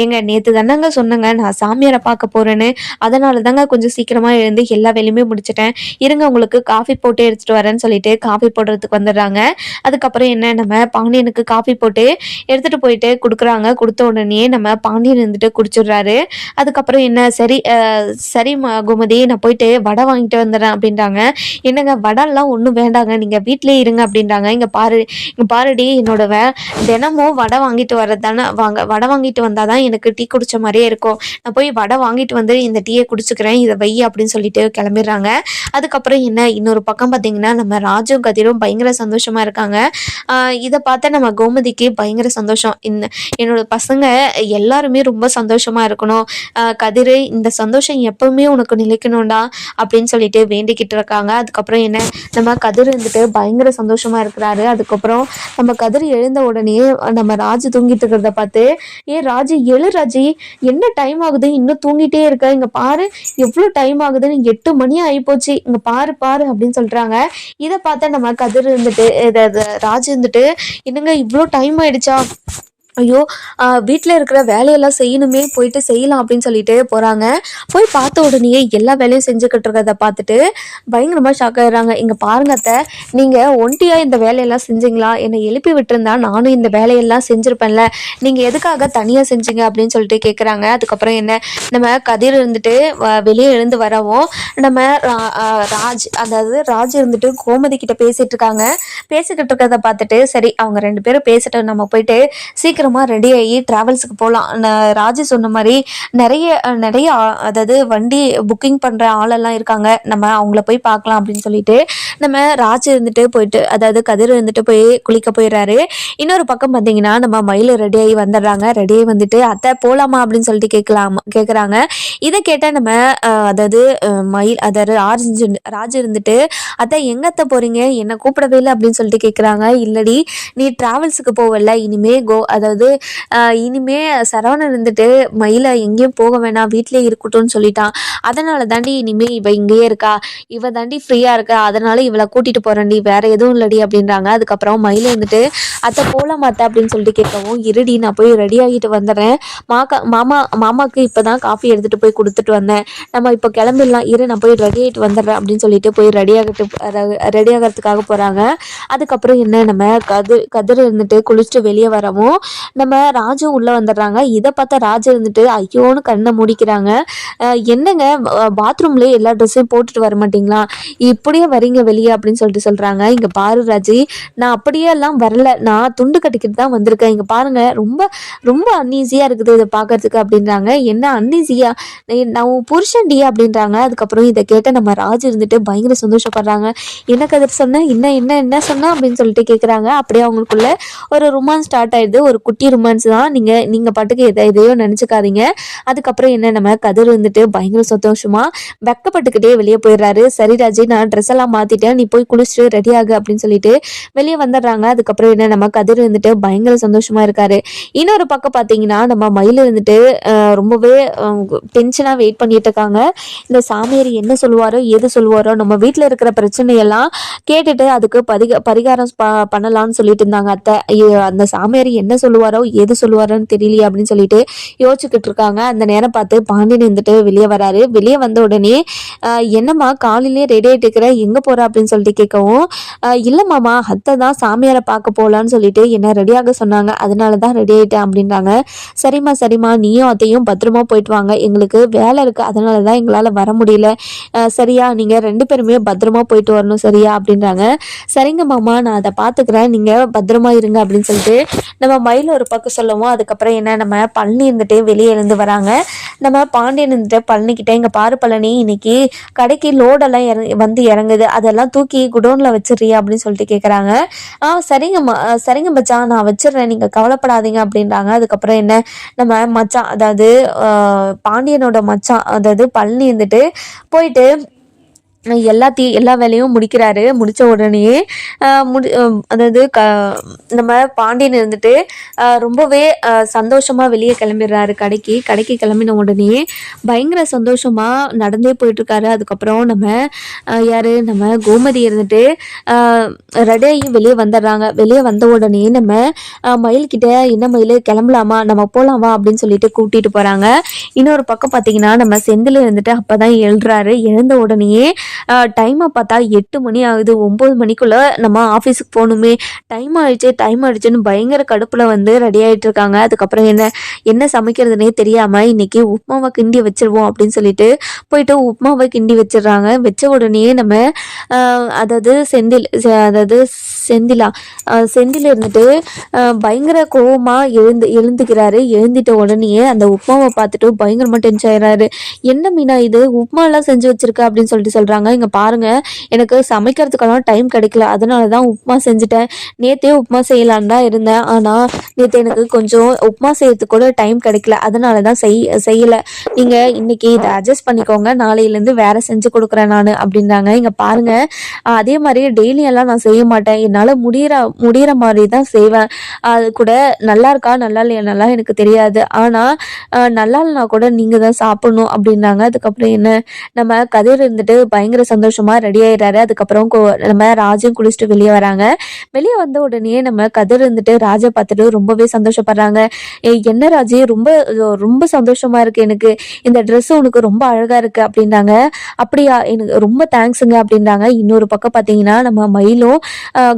எங்க நேற்று தானங்க சொன்னங்க நான் சாமியாரை பார்க்க போகிறேன்னு, அதனால தாங்க கொஞ்சம் சீக்கிரமாக எழுந்து எல்லா வேலையுமே முடிச்சிட்டேன், இருங்க உங்களுக்கு காஃபி போட்டு எடுத்துகிட்டு வரேன்னு சொல்லிட்டு காஃபி போடுறதுக்கு வந்துடுறாங்க. அதுக்கப்புறம் என்ன, நம்ம பாண்டியனுக்கு காஃபி போட்டு எடுத்துகிட்டு போயிட்டு கொடுக்குறாங்க. கொடுத்த உடனே நம்ம பாண்டியன் இருந்துட்டு குடிச்சிடுறாரு. அதுக்கப்புறம் என்ன, சரி கோமதி நான் போயிட்டு வடை வாங்கிட்டு வந்துடுறேன் அப்படின்றாங்க. என்னங்க வடைலாம் ஒன்றும் வேண்டாங்க, நீங்கள் வீட்டிலே இருங்க அப்படின்றாங்க. இங்கே பாருடி, என்னோட தினமும் வடை வாங்கிட்டு வர்றது தானே, வடை வாங்கிட்டு வந்தால் தான் எனக்கு டீ குடிச்ச மாதிரியே இருக்கும், நான் போய் வடை வாங்கிட்டு வந்து இந்த டீயை குடிச்சுக்கிறேன், இதை வை அப்படின்னு சொல்லிட்டு கிளம்பிடுறாங்க. அதுக்கப்புறம் என்ன, இன்னொரு பக்கம் பார்த்தீங்கன்னா நம்ம ராஜும் கதிரும் பயங்கர சந்தோஷம் சந்தோஷமாக இருக்காங்க. இதை பார்த்த நம்ம கோமதிக்கு பயங்கர சந்தோஷம். என்னோட பசங்க எல்லாருமே ரொம்ப சந்தோஷமாக இருக்கணும், கதிர் இந்த சந்தோஷம் எப்பவுமே உனக்கு நிலைக்கணும்டா அப்படின்னு சொல்லிட்டு வேண்டிக்கிட்டு இருக்காங்க. அதுக்கப்புறம் என்ன, நம்ம கதிர் இருந்துட்டு பயங்கர சந்தோஷமாக இருக்கிறாரு. அதுக்கப்புறம் நம்ம கதிர் எழுந்த உடனே நம்ம ராஜு தூங்கிட்டு இருக்கிறத பார்த்து, ராஜு எழு ராஜி, என்ன டைம் ஆகுது, இன்னும் தூங்கிட்டே இருக்க, இங்க பாரு எவ்வளவு டைம் ஆகுதுன்னு, 8 மணி ஆயிப்போச்சு, இங்க பாரு பாரு அப்படின்னு சொல்றாங்க. இதை பார்த்தா நம்ம கதிர் இருந்துட்டு ராஜு இருந்துட்டு, என்னங்க இவ்வளோ டைம் ஆயிடுச்சா, ஐயோ வீட்டில் இருக்கிற வேலையெல்லாம் செய்யணுமே, போயிட்டு செய்யலாம் அப்படின்னு சொல்லிட்டு போகிறாங்க. போய் பார்த்த உடனே எல்லா வேலையும் செஞ்சுக்கிட்டு இருக்கிறத பார்த்துட்டு பயங்கரமாக ஷாக் ஆகிடுறாங்க. இங்கே பாருங்க அத்தை, நீங்கள் ஒண்டியாக இந்த வேலையெல்லாம் செஞ்சீங்களா, என்னை எழுப்பி விட்டுருந்தா நானும் இந்த வேலையெல்லாம் செஞ்சுருப்பேன்ல, நீங்கள் எதுக்காக தனியாக செஞ்சீங்க அப்படின்னு சொல்லிட்டு கேட்குறாங்க. அதுக்கப்புறம் என்ன, நம்ம கதிர் இருந்துட்டு வெளியே எழுந்து வரவும் நம்ம ராஜ் இருந்துட்டு கோமதி கிட்ட பேசிக்கிட்டு இருக்கிறத பார்த்துட்டு, சரி அவங்க 2 பேரும் பேசிட்டு நம்ம போயிட்டு சீக்கிரமாக ரெடி ஆகி ட்ராவல்ஸுக்கு போகலாம். ராஜு சொன்ன மாதிரி நிறைய அதாவது வண்டி புக்கிங் பண்ணுற ஆளெல்லாம் இருக்காங்க, நம்ம அவங்கள போய் பார்க்கலாம் அப்படின்னு சொல்லிட்டு நம்ம ராஜு இருந்துட்டு போயிட்டு, அதாவது கதிர் இருந்துட்டு போய் குளிக்க போயிடுறாரு. இன்னொரு பக்கம் பார்த்தீங்கன்னா நம்ம மயில் ரெடியாகி வந்துடுறாங்க. ரெடியாகி வந்துட்டு அத்தை போகலாமா அப்படின்னு சொல்லிட்டு கேட்குறாங்க. இதை கேட்டால் நம்ம அதாவது மயில் அதாவது ராஜு இருந்துட்டு, அத்தை எங்க அத்தை போகிறீங்க, என்னை கூப்பிடவே இல்லை அப்படின்னு சொல்லிட்டு கேட்குறாங்க. இல்லடி, நீ ட்ராவல்ஸுக்கு போவல, அதாவது இனிமே சரவணன் இருந்துட்டு மயிலை எங்கேயும் போக வேணாம், வீட்டிலே இருக்கட்டும்னு சொல்லிட்டான், அதனால தாண்டி இனிமே இவ இங்கேயே இருக்கா, இவ தாண்டி ஃப்ரீயா இருக்கா, அதனால இவளை கூட்டிட்டு போறேன்டி, வேற எதுவும் இல்லடி அப்படின்றாங்க. அதுக்கப்புறம் மயில இருந்துட்டு அத்தை போலாம் அத்தை அப்படின்னு சொல்லிட்டு கேட்கவும், இருடி நான் போய் ரெடி ஆகிட்டு வந்துடுறேன், மாமாக்கு இப்பதான் காஃபி எடுத்துட்டு போய் கொடுத்துட்டு வந்தேன், நம்ம இப்போ கிளம்பிடலாம், நான் போய் ரெடி ஆகிட்டு வந்துடுறேன் அப்படின்னு சொல்லிட்டு போய் ரெடி ஆகிறதுக்காக போறாங்க. அதுக்கப்புறம் என்ன, நம்ம கதிர் இருந்துட்டு குளிச்சுட்டு வெளியே வரவும் நம்ம ராஜு உள்ள வந்துடுறாங்க. இதை பார்த்தா ராஜு இருந்துட்டு ஐயோன்னு கண்ணை மூடிக்கிறாங்க. என்னங்க பாத்ரூம்லேயே எல்லா ட்ரெஸ்ஸையும் போட்டுட்டு வர மாட்டிங்களா, இப்படியே வரீங்க வெளியே அப்படின்னு சொல்லிட்டு சொல்கிறாங்க. இங்கே பாரு ராஜி, நான் அப்படியே எல்லாம் வரல, நான் துண்டு கட்டிக்கிட்டு தான் வந்திருக்கேன், இங்கே பாருங்க ரொம்ப ரொம்ப அன்ஈஸியாக இருக்குது இதை பார்க்கறதுக்கு அப்படின்றாங்க. என்ன அன்ஈஸியா, நான் புருஷன்டி அப்படின்றாங்க. அதுக்கப்புறம் இதை கேட்ட நம்ம ராஜு இருந்துட்டு பயங்கர சந்தோஷப்படுறாங்க. என்ன கதிர் சொன்ன, என்ன சொன்னா அப்படின்னு சொல்லிட்டு கேட்குறாங்க. அப்படியே அவங்களுக்குள்ள ஒரு ரொமான்ஸ் ஸ்டார்ட் ஆயிடுது. ஒரு குட்டி ரொமான்ஸ் தான், நீங்க பாட்டுக்கு எதையோ நினைச்சுக்காதீங்க. அதுக்கப்புறம் என்ன, நம்ம கதிர் வந்துட்டு பயங்கர சந்தோஷமா வெக்கப்பட்டுக்கிட்டே வெளியே போயிடுறாரு. சரி ராஜி, நான் ட்ரெஸ் எல்லாம் மாத்திட்டேன், நீ போய் குளிச்சுட்டு ரெடி ஆகு அப்படின்னு சொல்லிட்டு வெளியே வந்துடுறாங்க. அதுக்கப்புறம் என்ன, நம்ம கதிர் வந்துட்டு பயங்கர சந்தோஷமா இருக்காரு. இன்னொரு பக்கம் பாத்தீங்கன்னா நம்ம மயில் இருந்துட்டு ரொம்பவே டென்ஷனா வெயிட் பண்ணிட்டு இருக்காங்க. இந்த சாமியார் என்ன சொல்லுவாரோ எது சொல்லுவாரோ, நம்ம வீட்டுல இருக்கிற பிரச்சனையெல்லாம் கேட்டுட்டு அதுக்கு பரிகாரம் பண்ணலாம்னு சொல்லிட்டு இருந்தாங்க அத்தை. அந்த சாமியார் என்ன சொல்லுவாரோ எது சொல்லுவாரோன்னு தெரியலையே அப்படின்னு சொல்லிட்டு யோசிச்சுக்கிட்டு இருக்காங்க. அந்த நேரம் பார்த்து பாண்டியன் இருந்துட்டு வெளியே வராரு. வெளியே வந்த உடனே என்னம்மா காலையிலேயே ரெடி ஆகிட்டு இருக்கிற, எங்க போற அப்படின்னு சொல்லிட்டு கேட்கவும், இல்லை மாமா அத்தை தான் சாமியாரை பார்க்க போகலான்னு சொல்லிட்டு என்ன ரெடியாக சொன்னாங்க, அதனால தான் ரெடி ஆகிட்டேன் அப்படின்றாங்க. சரிம்மா நீயும் அத்தையும் பத்திரமா போயிட்டு வாங்க, எங்களுக்கு வேலை இருக்கு, அதனால தான் எங்களால் வர முடியல, சரியா, நீங்க 2 பேருமே பத்திரமா போயிட்டு வரணும் சரியா அப்படின்றாங்க. சரிங்க மாமா, நான் அதை பார்த்துக்கிறேன், நீங்க பத்திரமா இருங்க அப்படின்னு சொல்லிட்டு நம்ம மயில் ஒரு பக்கம் சொல்லவும், அதுக்கப்புறம் என்ன, நம்ம பழனி இருந்துட்டு வெளியே இருந்து வராங்க. நம்ம பாண்டியன் இருந்துட்டு பழனிக்கிட்ட, இங்கே பாரு பழனி, இன்னைக்கு கடைக்கு லோடெல்லாம் வந்து இறங்குது, அதெல்லாம் தூக்கி குடோனில் வச்சிடுறியா அப்படின்னு சொல்லிட்டு கேட்குறாங்க. சரிங்க மச்சான், நான் வச்சிடுறேன், நீங்கள் கவலைப்படாதீங்க அப்படின்றாங்க. அதுக்கப்புறம் என்ன, நம்ம மச்சான் அதாவது பாண்டியனோட மச்சான் அதாவது பழனி இருந்துட்டு போயிட்டு எல்லா வேலையும் முடிக்கிறாரு. முடித்த உடனே அதாவது நம்ம பாண்டியன் இருந்துட்டு ரொம்பவே சந்தோஷமாக வெளியே கிளம்பிடுறாரு. கடைக்கு கிளம்பின உடனே பயங்கர சந்தோஷமாக நடந்தே போயிட்டுருக்காரு. அதுக்கப்புறம் நம்ம கோமதி இருந்துட்டு ரெடியாகி வெளியே வந்துடுறாங்க. வெளியே வந்த உடனே நம்ம மயில்கிட்ட, என்ன மயில் கிளம்பலாமா, நம்ம போகலாமா அப்படின்னு சொல்லிட்டு கூட்டிகிட்டு போகிறாங்க. இன்னொரு பக்கம் பார்த்தீங்கன்னா நம்ம செந்தில் இருந்துட்டு அப்போ தான் எழுறாரு. எழுந்த உடனே டைமை பார்த்தா 8 மணி ஆகுது, 9 மணிக்குள்ள நம்ம ஆஃபீஸுக்கு போகணுமே, டைம் ஆயிடுச்சுன்னு பயங்கர கடுப்புல வந்து ரெடி ஆகிட்டு இருக்காங்க. அதுக்கப்புறம் என்ன சமைக்கிறதுனே தெரியாம இன்னைக்கு உப்புமாவை கிண்டி வச்சிருவோம் அப்படின்னு சொல்லிட்டு போயிட்டு உப்புமாவை கிண்டி வச்சிடுறாங்க. வச்ச உடனே நம்ம அதாவது செந்தில் இருந்துட்டு பயங்கர கோவமா எழுந்துக்கிறாரு. எழுந்திட்ட உடனே அந்த உப்புமாவை பார்த்துட்டு பயங்கரமா டென்ஷன் ஆயிடுறாரு. என்ன மீனா இது, உப்புமா எல்லாம் செஞ்சு வச்சிருக்க அப்படின்னு சொல்லிட்டு சொல்றாங்க. இங்கே பாருங்கள், எனக்கு சமைக்கிறதுக்கெல்லாம் டைம் கிடைக்கல, அதனால தான் உப்புமா செஞ்சுட்டேன். நேற்றே உப்புமா செய்யலான்னு தான் இருந்தேன், ஆனால் நேற்று எனக்கு கொஞ்சம் உப்புமா செய்யறதுக்கு கூட டைம் கிடைக்கல, அதனால தான் செய்யலை. நீங்கள் இன்னைக்கு இதை அட்ஜஸ்ட் பண்ணிக்கோங்க, நாளையிலேருந்து வேற செஞ்சு கொடுக்குறேன் நான் அப்படின்றாங்க. இங்கே பாருங்கள், அதே மாதிரி டெய்லியெல்லாம் நான் செய்ய மாட்டேன், என்னால் முடிகிற மாதிரி தான் செய்வேன். அது கூட நல்லா இருக்கா நல்லா இல்லையா எனக்கு தெரியாது, ஆனால் நல்லா இல்லைனா கூட நீங்கள் தான் சாப்பிடணும் அப்படின்றாங்க. அதுக்கப்புறம் என்ன, நம்ம கதிர் இருந்துட்டு பயங்கர சந்தோஷமா ரெடி ஆயிடுறாரு. அதுக்கப்புறம் நம்ம ராஜும் குளிச்சுட்டு வெளியே வராங்க. வெளியே வந்த உடனே நம்ம கதிர் இருந்துட்டு ராஜை பார்த்துட்டு ரொம்பவே சந்தோஷப்படுறாங்க. என்ன ராஜி, ரொம்ப ரொம்ப சந்தோஷமா இருக்கு எனக்கு, இந்த ட்ரெஸ் உனக்கு ரொம்ப அழகா இருக்கு அப்படின்றாங்க. அப்படியா, எனக்கு ரொம்ப தேங்க்ஸுங்க அப்படின்றாங்க. இன்னொரு பக்கம் பார்த்தீங்கன்னா நம்ம மயிலும்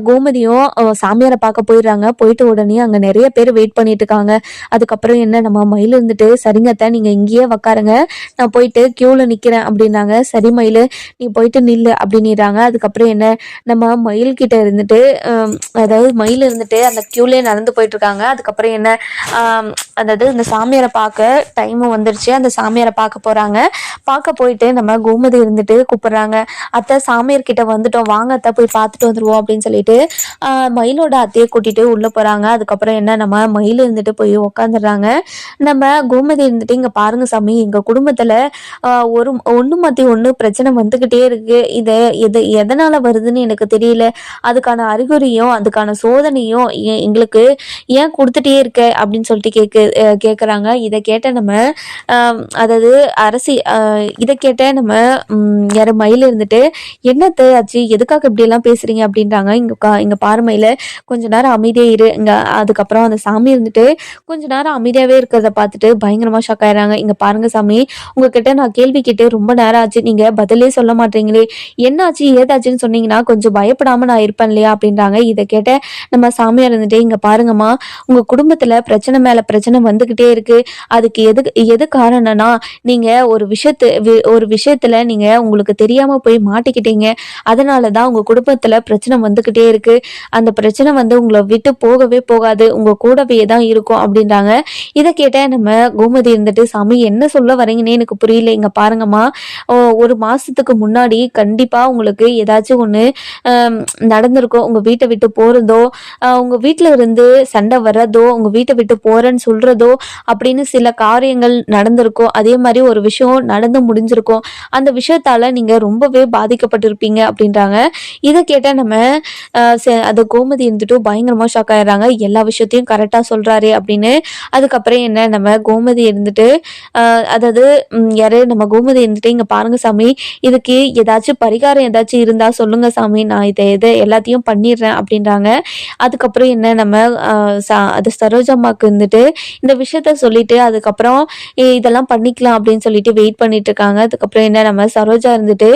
கோமதியும் சாமியாரை பார்க்க போயிடுறாங்க. போயிட்டு உடனே அங்கே நிறைய பேர் வெயிட் பண்ணிட்டு இருக்காங்க. அதுக்கப்புறம் என்ன, நம்ம மயில் இருந்துட்டு சரிங்கத்த நீங்கள் இங்கேயே உக்காருங்க, நான் போயிட்டு க்யூவில் நிற்கிறேன் அப்படின்னாங்க. சரி மயில், நீ போயிட்டு நில்லு அப்படின்னுறாங்க. அதுக்கப்புறம் என்ன, நம்ம மயில் கிட்ட இருந்துட்டு அதாவது மயில் இருந்துட்டு அந்த க்யூலேயே நடந்து போயிட்டு இருக்காங்க. அதுக்கப்புறம் என்ன, அதாவது இந்த சாமியாரை பார்க்க டைமும் வந்துருச்சு. அந்த சாமியாரை பார்க்க போகிறாங்க. பார்க்க போயிட்டு நம்ம கோமதி இருந்துட்டு கூப்பிட்றாங்க. அத்தை, சாமியார் கிட்ட வந்துட்டோம், வாங்க அத்தை போய் பார்த்துட்டு வந்துடுவோம் அப்படின்னு சொல்லிட்டு மயிலோட அத்தையை கூட்டிட்டு உள்ளே போகிறாங்க. அதுக்கப்புறம் என்ன, நம்ம மயில் இருந்துட்டு போய் உக்காந்துடுறாங்க. நம்ம கோமதி இருந்துட்டு, இங்கே பாருங்க சாமி, எங்கள் குடும்பத்தில் ஒன்று மாற்றி ஒன்று பிரச்சனை வந்துக்கிட்டே இருக்கு, எதனால் வருதுன்னு எனக்கு தெரியல, அதுக்கான அறிகுறியும் அதுக்கான சோதனையும் எங்களுக்கு ஏன் கொடுத்துட்டே இருக்க அப்படின்னு சொல்லிட்டு கேட்குறாங்க. இதை கேட்ட நம்ம அதாவது இதை கேட்ட நம்ம யார் மயில் இருந்துட்டு, என்னத்தை ஆச்சு, எதுக்காக இப்படியெல்லாம் பேசுறீங்க அப்படின்றாங்க. இங்கே பாருமையில் கொஞ்ச நேரம் அமைதியே இரு இங்கே. அதுக்கப்புறம் அந்த சாமி இருந்துட்டு கொஞ்ச நேரம் அமைதியாகவே இருக்கிறத பார்த்துட்டு பயங்கரமாக ஷாக் ஆயிடுறாங்க. இங்கே பாருங்க சாமி, உங்ககிட்ட நான் கேள்வி கேட்டு ரொம்ப நேரம் ஆச்சு, நீங்கள் பதிலே சொல்ல மாட்டீங்களே, என்னாச்சு ஏதாச்சுன்னு சொன்னீங்கன்னா கொஞ்சம் பயப்படாமல் நான் இருப்பேன் இல்லையா அப்படின்றாங்க. இதை கேட்ட நம்ம சாமியார் இருந்துட்டு, இங்கே பாருங்கம்மா, உங்கள் குடும்பத்தில் பிரச்சனை மேலே பிரச்சனை வந்துக்கிட்டே இருக்கு, அதுக்கு எது காரணம்னா, நீங்கள் ஒரு விஷயத்தில் நீங்கள் உங்களுக்கு தெரியாமல் போய் மாட்டிக்கிட்டீங்க, அதனால தான் உங்கள் குடும்பத்தில் பிரச்சனை வந்துக்கிட்டே இருக்கு, அந்த பிரச்சனை உங்களை விட்டு போகவே போகாது, உங்கள் கூடவே தான் இருக்கும் அப்படின்றாங்க. இதை கேட்ட நம்ம கோமதி இருந்துட்டு, சாமி என்ன சொல்ல வரீங்கன்னே எனக்கு புரியல, இங்கே பாருங்கம்மா, ஒரு மாதத்துக்கு முன்னாடி கண்டிப்பாக உங்களுக்கு ஏதாச்சும் ஒன்று நடந்திருக்கும், உங்கள் வீட்டை விட்டு போகிறதோ, உங்கள் வீட்டில் இருந்து சண்டை வர்றதோ, உங்கள் வீட்டை விட்டு போகிறேன்னு சொல்கிறதோ அப்படின்னு சில காரியங்கள் நடந்திருக்கும். அதே மாதிரி ஒரு விஷயம் நடந்து முடிஞ்சிருக்கும், அந்த விஷயத்தால் நீங்கள் ரொம்பவே பாதிக்கப்பட்டிருப்பீங்க அப்படின்றாங்க. இதை கேட்டால் நம்ம அதை கோமதி இருந்துட்டு பயங்கரமாக ஷாக் ஆயிடுறாங்க. எல்லா விஷயத்தையும் கரெக்டாக சொல்கிறாரு அப்படின்னு. அதுக்கப்புறம் என்ன, நம்ம கோமதி இருந்துட்டு அதாவது யாரு நம்ம கோமதி இருந்துட்டு, இங்கே பாருங்க சாமி, இதுக்கு ஏதாச்சும் பரிகாரம் ஏதாச்சும் இருந்தால் சொல்லுங்க சாமி, நான் இதை எல்லாத்தையும் பண்ணிடுறேன் அப்படின்றாங்க. அதுக்கப்புறம் என்ன, நம்ம அது சரோஜம்மாவுக்கு இருந்துட்டு இந்த விஷயத்த சொல்லிட்டு அதுக்கப்புறம் இதெல்லாம் பண்ணிக்கலாம் அப்படின்னு சொல்லிட்டு வெயிட் பண்ணிட்டு இருக்காங்க. அதுக்கப்புறம் என்ன, நம்ம சரோஜா இருந்துட்டு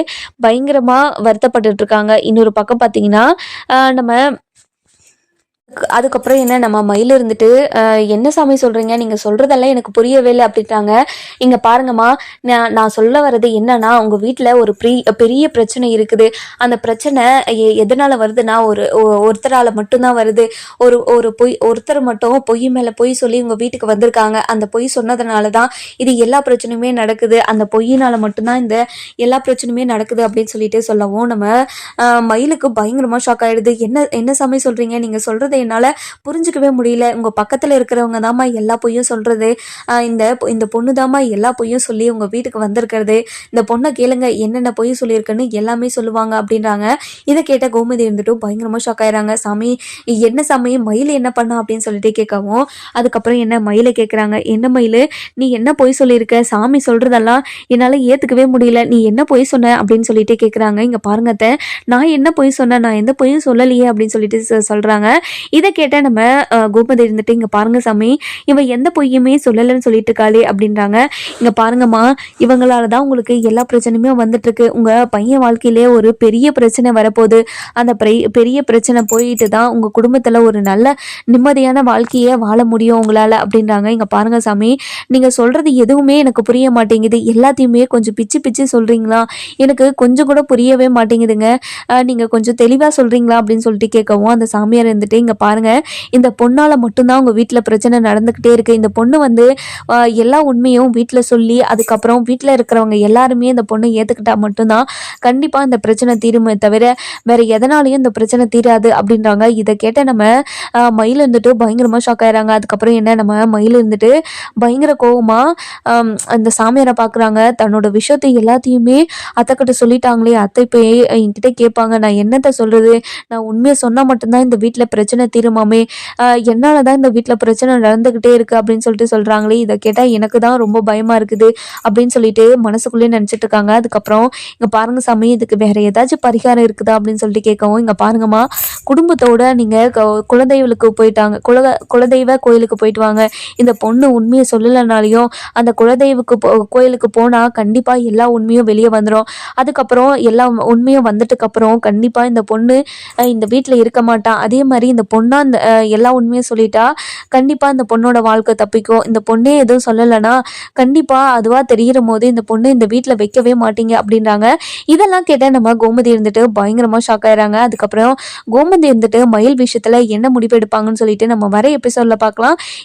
பயங்கரமா வருத்தப்பட்டுட்டு இருக்காங்க. இன்னொரு பக்கம் பார்த்தீங்கன்னா நம்ம அதுக்கப்புறம் என்ன, நம்ம மயில் இருந்துட்டு, என்ன சாமி சொல்கிறீங்க, நீங்கள் சொல்கிறதெல்லாம் எனக்கு புரியவே இல்லை அப்படின்ட்டாங்க. இங்கே பாருங்கம்மா, நான் சொல்ல வர்றது என்னன்னா, உங்கள் வீட்டில் ஒரு பெரிய பிரச்சனை இருக்குது, அந்த பிரச்சனை எதனால் வருதுன்னா, ஒருத்தரால் மட்டும்தான் வருது, ஒருத்தர் மட்டும் பொய் மேலே பொய் சொல்லி உங்கள் வீட்டுக்கு வந்திருக்காங்க, அந்த பொய் சொன்னதுனால தான் இது எல்லா பிரச்சனையுமே நடக்குது, அந்த பொய்யினால் மட்டும்தான் இந்த எல்லா பிரச்சனையுமே நடக்குது அப்படின்னு சொல்லிட்டு சொல்லவும், நம்ம மயிலுக்கு பயங்கரமாக ஷாக் ஆகிடுது. என்ன சாமி சொல்கிறீங்க, நீங்கள் சொல்கிறது என்னால் புரிஞ்சுக்கவே முடியல, உங்கள் பக்கத்தில் இருக்கிறவங்க தாம்மா எல்லா பொய்யும் சொல்கிறது, இந்த பொண்ணு தாம்மா எல்லா பொய்யும் சொல்லி உங்கள் வீட்டுக்கு வந்திருக்கிறது, இந்த பொண்ணை கேளுங்க என்னென்ன பொய் சொல்லியிருக்குன்னு எல்லாமே சொல்லுவாங்க அப்படின்றாங்க. இதை கேட்ட கோமதி இருந்துட்டு பயங்கரமாக ஷாக் ஆயிடுறாங்க. சாமி என்ன சாமி, மயில் என்ன பண்ணா அப்படின்னு சொல்லிட்டு கேட்கவும், அதுக்கப்புறம் என்ன மயிலை கேட்குறாங்க, என்ன மயில், நீ என்ன பொய் சொல்லியிருக்க, சாமி சொல்கிறதெல்லாம் என்னால் ஏற்றுக்கவே முடியல, நீ என்ன பொய் சொன்ன அப்படின்னு சொல்லிட்டு கேட்குறாங்க. இங்கே பாருங்கத்த, நான் என்ன பொய் சொன்னேன், நான் எந்த பொய்யும் சொல்லலையே அப்படின்னு சொல்லிட்டு சொல்கிறாங்க. இதை கேட்ட நம்ம கோமதி இருந்துட்டு, இங்கே பாருங்க சாமி, இவன் எந்த பொய்யுமே சொல்லலைன்னு சொல்லிட்டு இருக்காளே அப்படின்றாங்க. இங்கே பாருங்கம்மா, இவங்களால தான் உங்களுக்கு எல்லா பிரச்சனையுமே வந்துட்டு இருக்கு, உங்கள் பையன் வாழ்க்கையிலே ஒரு பெரிய பிரச்சனை வரப்போகுது, அந்த பெரிய பிரச்சனை போயிட்டு தான் உங்கள் குடும்பத்தில் ஒரு நல்ல நிம்மதியான வாழ்க்கையை வாழ முடியும் உங்களால் அப்படின்றாங்க. இங்கே பாருங்க சாமி, நீங்கள் சொல்கிறது எதுவுமே எனக்கு புரிய மாட்டேங்குது, எல்லாத்தையுமே கொஞ்சம் பிச்சு பிச்சு சொல்கிறீங்களா, எனக்கு கொஞ்சம் கூட புரியவே மாட்டேங்குதுங்க, நீங்கள் கொஞ்சம் தெளிவாக சொல்கிறீங்களா அப்படின்னு சொல்லிட்டு கேட்கவும், அந்த சாமியார் இருந்துட்டு, இங்கே இங்கே பாருங்கள், இந்த பொண்ணால் மட்டும்தான் உங்கள் வீட்டில் பிரச்சனை நடந்துக்கிட்டே இருக்குது. இந்த பொண்ணு வந்து எல்லா உண்மையும் வீட்டில் சொல்லி அதுக்கப்புறம் வீட்டில் இருக்கிறவங்க எல்லாருமே இந்த பொண்ணை ஏற்றுக்கிட்டா மட்டும்தான் கண்டிப்பாக இந்த பிரச்சனை தீருமே தவிர வேறு எதனாலையும் இந்த பிரச்சனை தீராது அப்படின்றாங்க. இதை கேட்ட நம்ம மயில் இருந்துட்டு பயங்கரமாக ஷாக் ஆயிடுறாங்க. அதுக்கப்புறம் என்ன, நம்ம மயில் இருந்துட்டு பயங்கர கோவமாக அந்த சாமியாரை பார்க்குறாங்க. தன்னோட விஷயத்தை எல்லாத்தையுமே அத்தைக்கிட்ட சொல்லிட்டாங்களே, அத்தை இப்போ என்கிட்ட கேட்பாங்க, நான் என்னத்தை சொல்கிறது, நான் உண்மையை சொன்னால் மட்டும்தான் இந்த வீட்டில் பிரச்சனை தீருமாமே, என்னால் தான் இந்த வீட்டில் பிரச்சனை நடந்துக்கிட்டே இருக்குது அப்படின்னு சொல்லிட்டு சொல்கிறாங்களே, இதை கேட்டால் எனக்கு தான் ரொம்ப பயமாக இருக்குது அப்படின்னு சொல்லிட்டு மனசுக்குள்ளேயே நினச்சிட்டு இருக்காங்க. அதுக்கப்புறம் இங்கே பாருங்க சாமி, இதுக்கு வேறு ஏதாச்சும் பரிகாரம் இருக்குதா அப்படின்னு சொல்லிட்டு கேட்கவும், இங்கே பாருங்கம்மா, குடும்பத்தோட நீங்கள் குலதெய்வலுக்கு போயிட்டாங்க, குலதெய்வ கோயிலுக்கு போயிட்டு வாங்க. இந்த பொண்ணு உண்மையை சொல்லலைனாலையும் அந்த கோயிலுக்கு போனால் கண்டிப்பாக எல்லா உண்மையும் வெளியே வந்துடும். அதுக்கப்புறம் எல்லா உண்மையும் வந்துட்டுக்கப்புறம் கண்டிப்பாக இந்த பொண்ணு இந்த வீட்டில் இருக்க மாட்டான். அதே மாதிரி இந்த பொண்ணா அந்த எல்லா உண்மையும் சொல்லிட்டா கண்டிப்பாக இந்த பொண்ணோட வாழ்க்கை தப்பிக்கும். இந்த பொண்ணே எதுவும் சொல்லலைன்னா கண்டிப்பாக அதுவாக தெரிகிற போது இந்த பொண்ணு இந்த வீட்டில் வைக்கவே மாட்டீங்க அப்படின்றாங்க. இதெல்லாம் கேட்டால் நம்ம கோமதி இருந்துட்டு பயங்கரமாக ஷாக் ஆயிடுறாங்க. அதுக்கப்புறம் கோமதி இருந்துட்டு மயில் விஷயத்தில் என்ன முடிவு எடுப்பாங்கன்னு சொல்லிட்டு நம்ம வர எபிசோடில் பார்க்கலாம்.